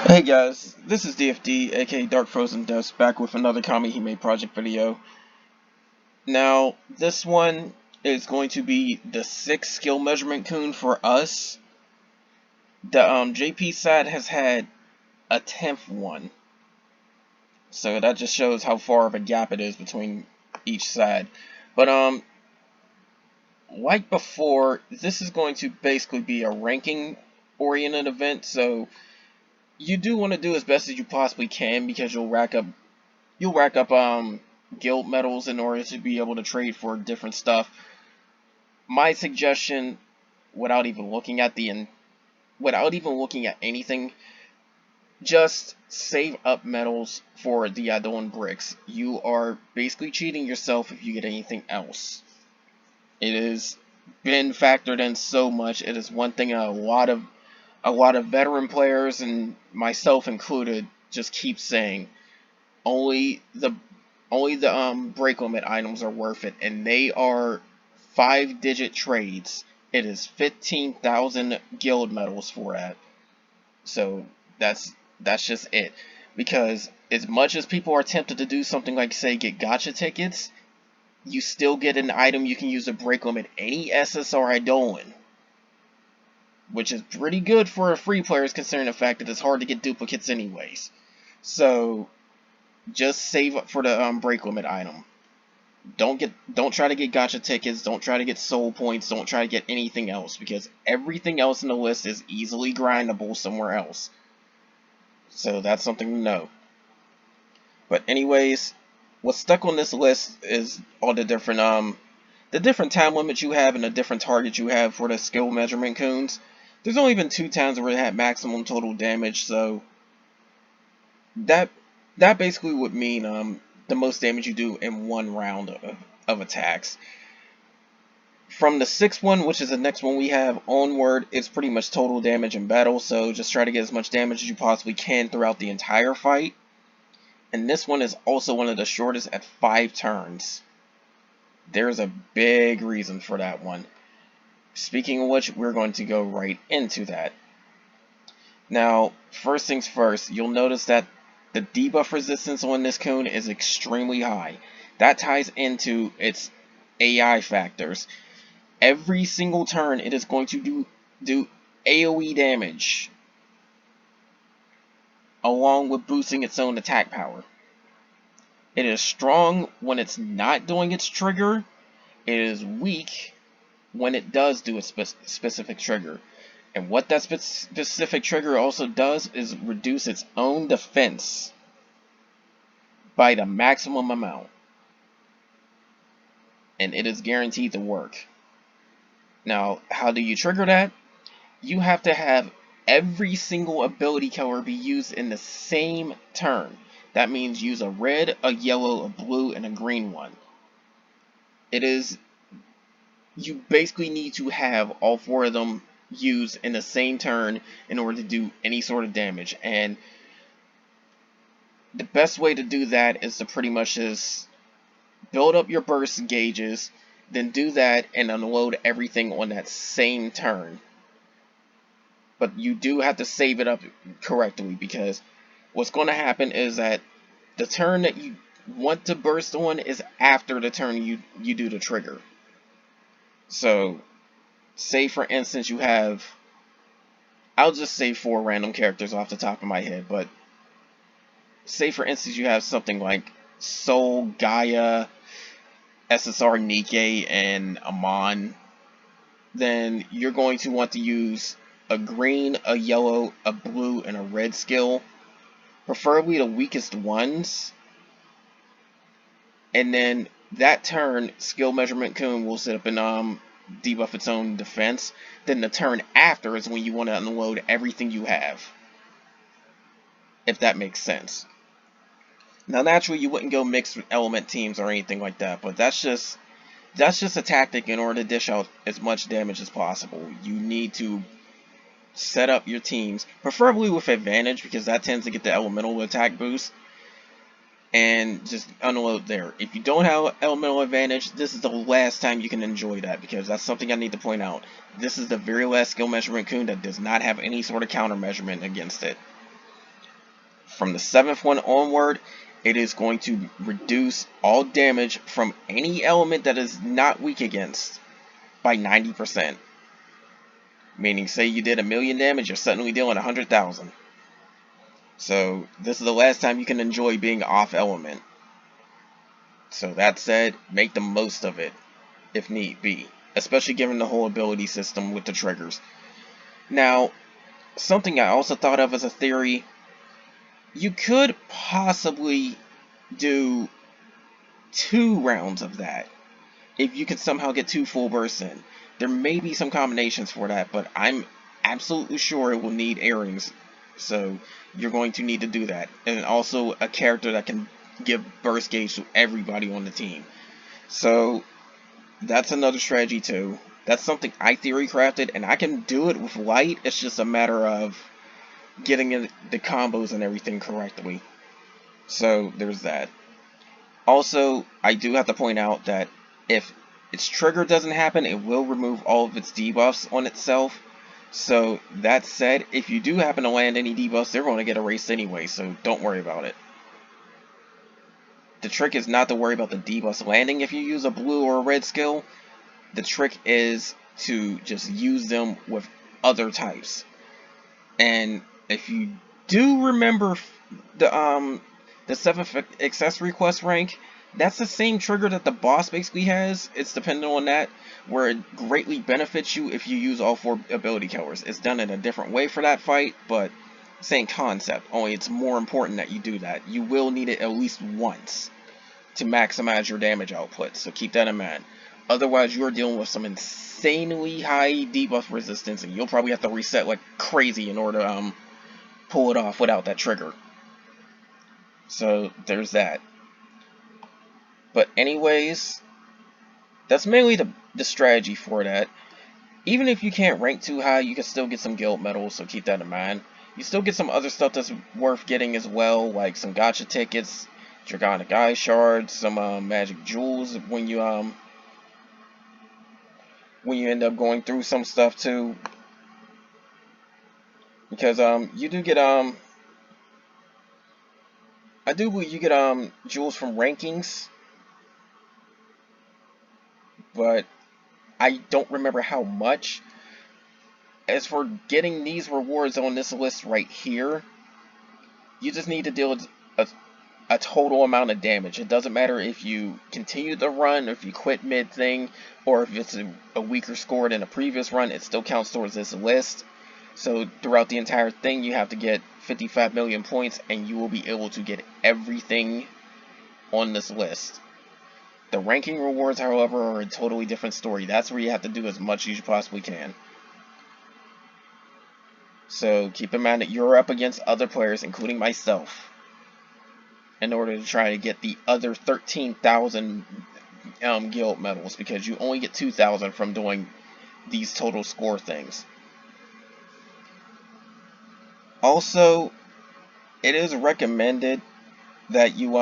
Hey guys, this is DFD, aka Dark Frozen Dust, back with another Kamihime project video. Now, this one is going to be the 6th skill measurement Kun for us. The JP side has had a 10th one, so that just shows how far of a gap it is between each side. But like before, this is going to basically be a ranking oriented event, so you do want to do as best as you possibly can because you'll rack up guild medals in order to be able to trade for different stuff. My suggestion, without even looking at anything, just save up medals for the add-on bricks. You are basically cheating yourself if you get anything else. It has been factored in so much. It is one thing a lot of veteran players and myself included just keep saying. Only the break limit items are worth it, and they are 5-digit trades. It is 15,000 guild medals for that. So that's just it. Because as much as people are tempted to do something like, say, get gacha tickets, you still get an item you can use to break limit any SSR Idolin, which is pretty good for free players considering the fact that it's hard to get duplicates anyways. So just save up for the break limit item. Don't try to get gacha tickets, don't try to get soul points, don't try to get anything else, because everything else in the list is easily grindable somewhere else. So that's something to know. But anyways, what's stuck on this list is all the different time limits you have and the different targets you have for the skill measurement Kuns. There's only been 2 times where it had maximum total damage, so that basically would mean the most damage you do in one round of attacks. From the 6th one, which is the next one we have onward, it's pretty much total damage in battle, so just try to get as much damage as you possibly can throughout the entire fight. And this one is also one of the shortest at 5 turns. There's a big reason for that one. Speaking of which, we're going to go right into that. Now, first things first, you'll notice that the debuff resistance on this Kun is extremely high. That ties into its AI factors. Every single turn, it is going to do AoE damage, along with boosting its own attack power. It is strong when it's not doing its trigger. It is weak when it does do a specific trigger. And what that specific trigger also does is reduce its own defense by the maximum amount. And it is guaranteed to work. Now, how do you trigger that? You have to have every single ability color be used in the same turn. That means use a red, a yellow, a blue, and a green one. You basically need to have all 4 of them used in the same turn in order to do any sort of damage. And the best way to do that is to pretty much just build up your burst gauges, then do that and unload everything on that same turn. But you do have to save it up correctly, because what's going to happen is that the turn that you want to burst on is after the turn you do the trigger. So, say for instance you have, I'll just say 4 random characters off the top of my head, but say for instance you have something like Soul, Gaia, SSR Nikke, and Amon, then you're going to want to use a green, a yellow, a blue, and a red skill, preferably the weakest ones, and then that turn, skill measurement Kun will sit up and debuff its own defense. Then the turn after is when you want to unload everything you have, if that makes sense. Now, naturally, you wouldn't go mixed element teams or anything like that, but that's just a tactic in order to dish out as much damage as possible. You need to set up your teams, preferably with advantage, because that tends to get the elemental attack boost, and just unload there. If you don't have elemental advantage, this is the last time you can enjoy that, because that's something I need to point out. This is the very last skill measurement Kun that does not have any sort of counter measurement against it. from the 7th one onward, it is going to reduce all damage from any element that is not weak against by 90%. Meaning, say you did 1,000,000 damage, you're suddenly dealing 100,000. So this is the last time you can enjoy being off element. So that said, make the most of it if need be, especially given the whole ability system with the triggers. Now, something I also thought of as a theory, you could possibly do 2 rounds of that if you could somehow get 2 full bursts in. There may be some combinations for that, but I'm absolutely sure it will need earrings, so you're going to need to do that. And also a character that can give burst gauge to everybody on the team. So that's another strategy too. That's something I theory crafted, and I can do it with light. It's just a matter of getting the combos and everything correctly. So there's that. Also, I do have to point out that if its trigger doesn't happen, it will remove all of its debuffs on itself. So that said, if you do happen to land any debuffs, they're going to get erased anyway, so don't worry about it. The trick is not to worry about the debuffs landing if you use a blue or a red skill. The trick is to just use them with other types. And if you do remember the 7th accessory quest rank, that's the same trigger that the boss basically has. It's dependent on that, where it greatly benefits you if you use all 4 ability killers. It's done in a different way for that fight, but same concept, only it's more important that you do that. You will need it at least once to maximize your damage output, so keep that in mind. Otherwise, you're dealing with some insanely high debuff resistance, and you'll probably have to reset like crazy in order to pull it off without that trigger. So there's that. But anyways, that's mainly the strategy for that. Even if you can't rank too high, you can still get some guild medals, so keep that in mind. You still get some other stuff that's worth getting as well, like some gacha tickets, Dragonic Eye shards, some magic jewels when you end up going through some stuff too. Because you do get I do believe you get jewels from rankings, but I don't remember how much. As for getting these rewards on this list right here, you just need to deal with a total amount of damage. It doesn't matter if you continue the run, if you quit mid-thing, or if it's a weaker score than a previous run, it still counts towards this list. So throughout the entire thing, you have to get 55 million points, and you will be able to get everything on this list. The ranking rewards, however, are a totally different story. That's where you have to do as much as you possibly can. So keep in mind that you're up against other players, including myself, in order to try to get the other 13,000 guild medals, because you only get 2,000 from doing these total score things. Also, it is recommended that you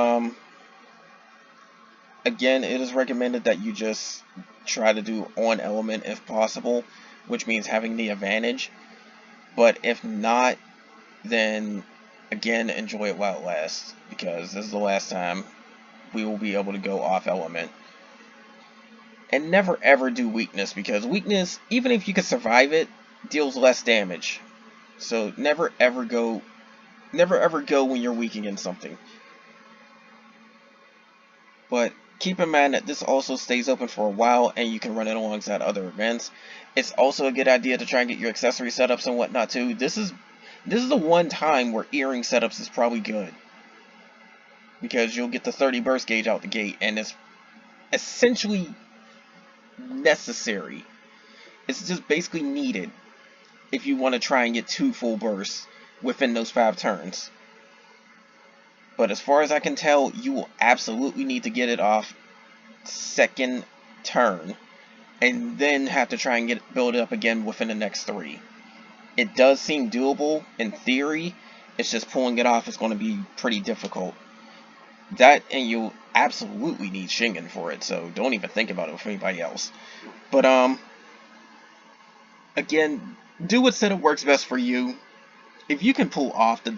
again, it is recommended that you just try to do on element if possible, which means having the advantage. But if not, then again, enjoy it while it lasts, because this is the last time we will be able to go off element. And never ever do weakness, because weakness, even if you can survive it, deals less damage. So never ever go when you're weak against something. But keep in mind that this also stays open for a while, and you can run it alongside other events. It's also a good idea to try and get your accessory setups and whatnot too. This is the one time where earring setups is probably good, because you'll get the 30 burst gauge out the gate, and it's essentially necessary. It's just basically needed if you want to try and get 2 full bursts within those 5 turns. But as far as I can tell, you will absolutely need to get it off second turn, and then have to try and build it up again within the next 3. It does seem doable in theory. It's just pulling it off is going to be pretty difficult. That, and you'll absolutely need Shingen for it, so don't even think about it with anybody else. But again, do what setup works best for you. If you can pull off the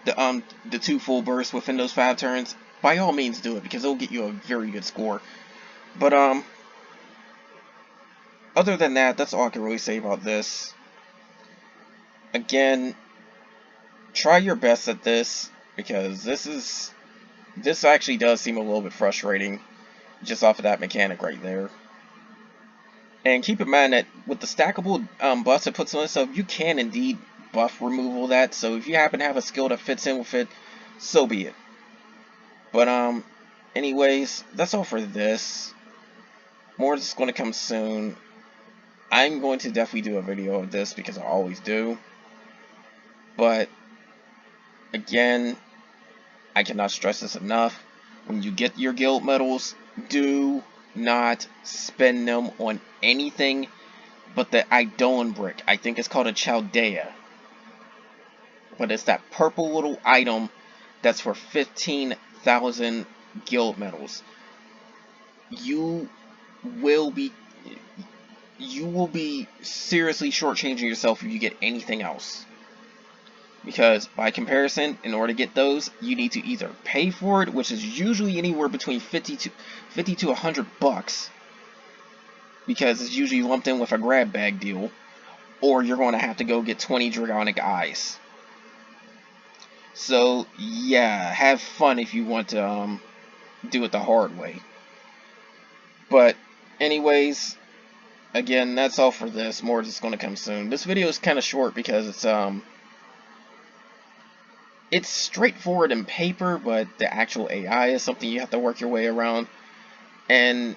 the 2 full bursts within those 5 turns, by all means do it, because it'll get you a very good score. But other than that, that's all I can really say about this. Again, try your best at this, because this actually does seem a little bit frustrating, just off of that mechanic right there. And keep in mind that with the stackable buffs it puts on itself, you can indeed buff removal that, so if you happen to have a skill that fits in with it, so be it. But anyways, that's all for this. More is going to come soon. I'm going to definitely do a video of this because I always do. But again, I cannot stress this enough. When you get your guild medals, do not spend them on anything but the Eidolon brick. I think it's called a Chaldea. But it's that purple little item that's for 15,000 guild medals. You will be seriously shortchanging yourself if you get anything else. Because by comparison, in order to get those, you need to either pay for it, which is usually anywhere between 50 to $100, because it's usually lumped in with a grab bag deal, or you're going to have to go get 20 Dragonic Eyes. So yeah, have fun if you want to do it the hard way. But anyways, again, that's all for this. More is going to come soon. This video is kind of short because it's straightforward in paper, but the actual AI is something you have to work your way around. And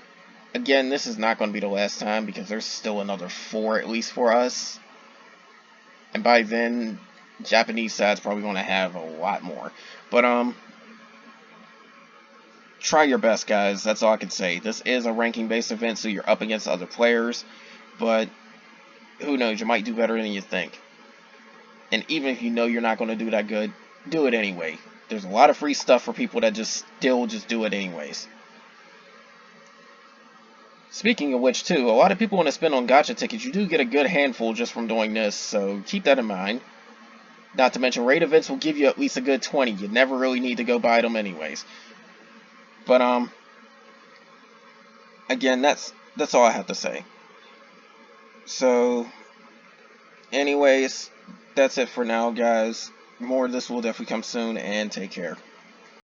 again, this is not going to be the last time, because there's still another 4 at least for us. And by then, Japanese side's probably going to have a lot more. But try your best, guys. That's all I can say. This is a ranking-based event, so you're up against other players. But who knows? You might do better than you think. And even if you know you're not going to do that good, do it anyway. There's a lot of free stuff for people that still do it anyways. Speaking of which, too, a lot of people want to spend on gacha tickets. You do get a good handful just from doing this, so keep that in mind. Not to mention, raid events will give you at least a good 20. You never really need to go buy them anyways. But again, that's all I have to say. So, anyways, that's it for now, guys. More of this will definitely come soon, and take care.